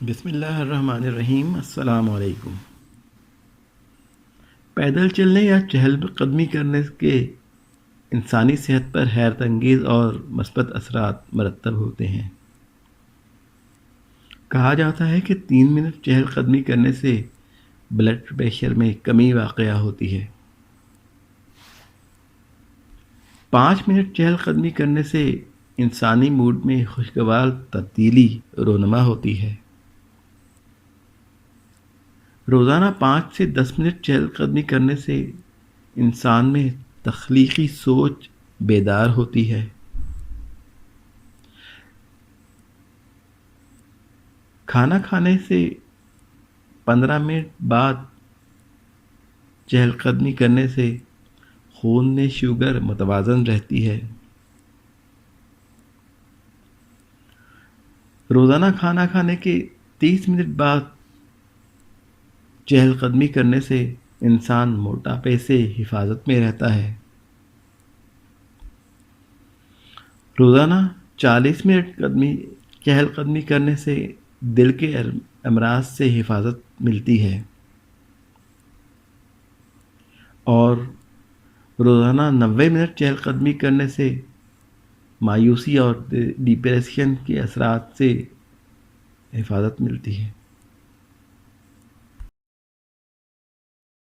بسم اللہ الرحمن الرحیم۔ السلام علیکم۔ پیدل چلنے یا چہل قدمی کرنے کے انسانی صحت پر حیرت انگیز اور مثبت اثرات مرتب ہوتے ہیں۔ کہا جاتا ہے کہ 3 منٹ چہل قدمی کرنے سے بلڈ پریشر میں کمی واقع ہوتی ہے۔ 5 منٹ چہل قدمی کرنے سے انسانی موڈ میں خوشگوار تبدیلی رونما ہوتی ہے۔ روزانہ 5 سے 10 منٹ چہل قدمی کرنے سے انسان میں تخلیقی سوچ بیدار ہوتی ہے۔ کھانا کھانے سے 15 منٹ بعد چہل قدمی کرنے سے خون میں شوگر متوازن رہتی ہے۔ روزانہ کھانا کھانے کے 30 منٹ بعد چہل قدمی کرنے سے انسان موٹاپے سے حفاظت میں رہتا ہے۔ روزانہ 40 منٹ چہل قدمی کرنے سے دل کے امراض سے حفاظت ملتی ہے، اور روزانہ 90 منٹ چہل قدمی کرنے سے مایوسی اور ڈپریشن کے اثرات سے حفاظت ملتی ہے۔